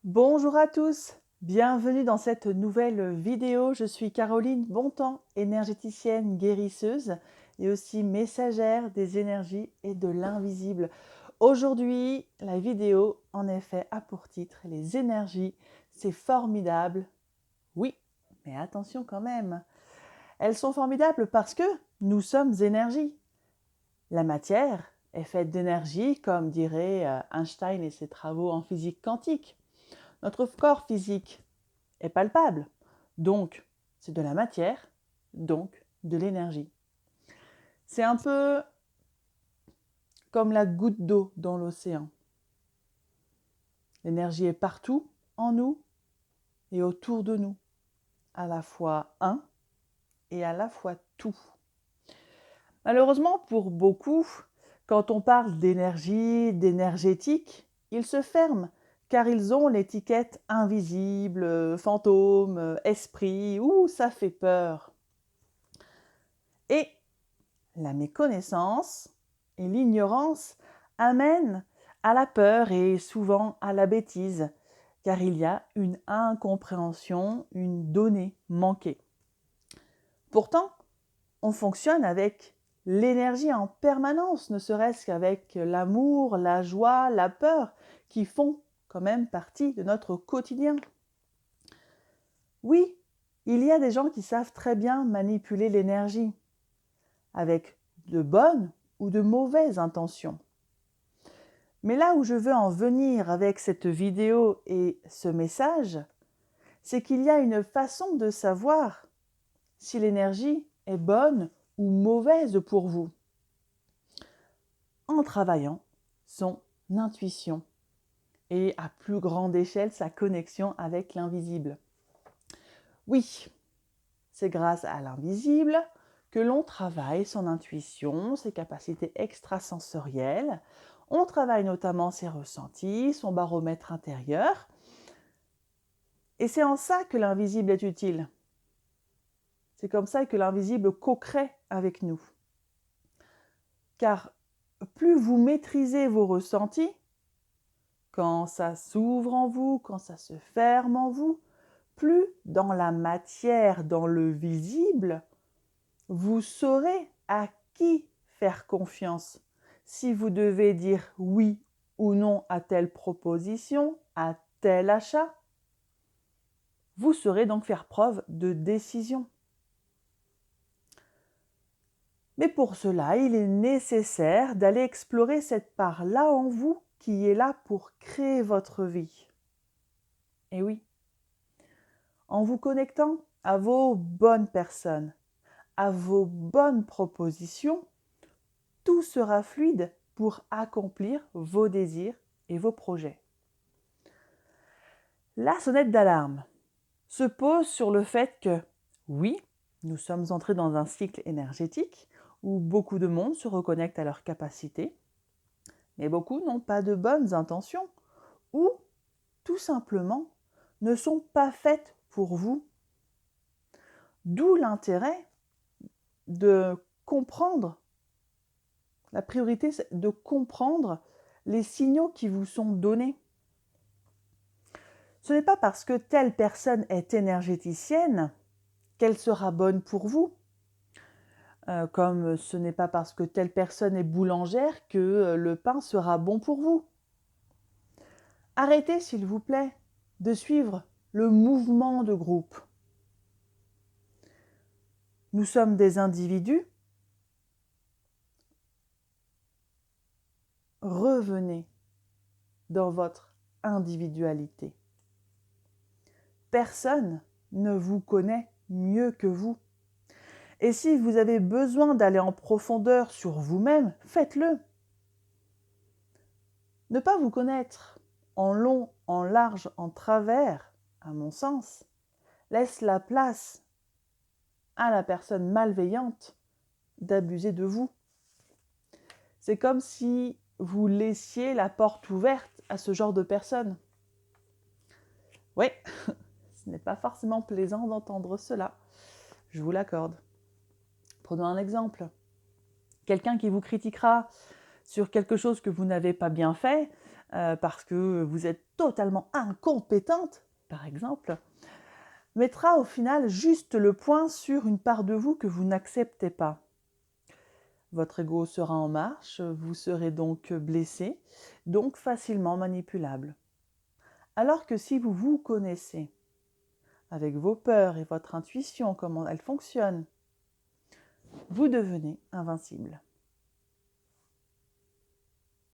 Bonjour à tous, bienvenue dans cette nouvelle vidéo. Je suis Caroline Bontemps, énergéticienne guérisseuse et aussi messagère des énergies et de l'invisible. Aujourd'hui, la vidéo en effet a pour titre Les énergies, c'est formidable. Oui, mais attention quand même. Elles sont formidables parce que nous sommes énergie. La matière est faite d'énergie, comme dirait Einstein et ses travaux en physique quantique. Notre corps physique est palpable, donc c'est de la matière, donc de l'énergie. C'est un peu comme la goutte d'eau dans l'océan. L'énergie est partout, en nous et autour de nous, à la fois un et à la fois tout. Malheureusement pour beaucoup, quand on parle d'énergie, d'énergétique, ils se ferment car ils ont l'étiquette invisible, fantôme, esprit, ouh, ça fait peur. Et la méconnaissance et l'ignorance amènent à la peur et souvent à la bêtise, car il y a une incompréhension, une donnée manquée. Pourtant, on fonctionne avec l'énergie en permanence, ne serait-ce qu'avec l'amour, la joie, la peur, qui font quand même partie de notre quotidien. Oui, il y a des gens qui savent très bien manipuler l'énergie, avec de bonnes ou de mauvaises intentions. Mais là où je veux en venir avec cette vidéo et ce message, c'est qu'il y a une façon de savoir si l'énergie est bonne ou mauvaise pour vous, en travaillant son intuition et à plus grande échelle sa connexion avec l'invisible. Oui, c'est grâce à l'invisible que l'on travaille son intuition, ses capacités extrasensorielles. On travaille notamment ses ressentis, son baromètre intérieur. Et c'est en ça que l'invisible est utile. C'est comme ça que l'invisible co-crée avec nous. Car plus vous maîtrisez vos ressentis, quand ça s'ouvre en vous, quand ça se ferme en vous, plus dans la matière, dans le visible, vous saurez à qui faire confiance. Si vous devez dire oui ou non à telle proposition, à tel achat, vous saurez donc faire preuve de décision. Mais pour cela, il est nécessaire d'aller explorer cette part-là en vous qui est là pour créer votre vie. Et oui, en vous connectant à vos bonnes personnes, à vos bonnes propositions, tout sera fluide pour accomplir vos désirs et vos projets. La sonnette d'alarme se pose sur le fait que, oui, nous sommes entrés dans un cycle énergétique où beaucoup de monde se reconnecte à leurs capacités, mais beaucoup n'ont pas de bonnes intentions ou, tout simplement, ne sont pas faites pour vous. D'où l'intérêt de comprendre, la priorité c'est de comprendre les signaux qui vous sont donnés. Ce n'est pas parce que telle personne est énergéticienne qu'elle sera bonne pour vous. Comme ce n'est pas parce que telle personne est boulangère que le pain sera bon pour vous. Arrêtez, s'il vous plaît, de suivre le mouvement de groupe. Nous sommes des individus. Revenez dans votre individualité. Personne ne vous connaît mieux que vous. Et si vous avez besoin d'aller en profondeur sur vous-même, faites-le. Ne pas vous connaître en long, en large, en travers, à mon sens, laisse la place à la personne malveillante d'abuser de vous. C'est comme si vous laissiez la porte ouverte à ce genre de personnes. Oui, ce n'est pas forcément plaisant d'entendre cela, je vous l'accorde. Prenons un exemple. Quelqu'un qui vous critiquera sur quelque chose que vous n'avez pas bien fait, parce que vous êtes totalement incompétente, par exemple, mettra au final juste le point sur une part de vous que vous n'acceptez pas. Votre ego sera en marche, vous serez donc blessé, donc facilement manipulable. Alors que si vous vous connaissez, avec vos peurs et votre intuition, comment elles fonctionnent, vous devenez invincible.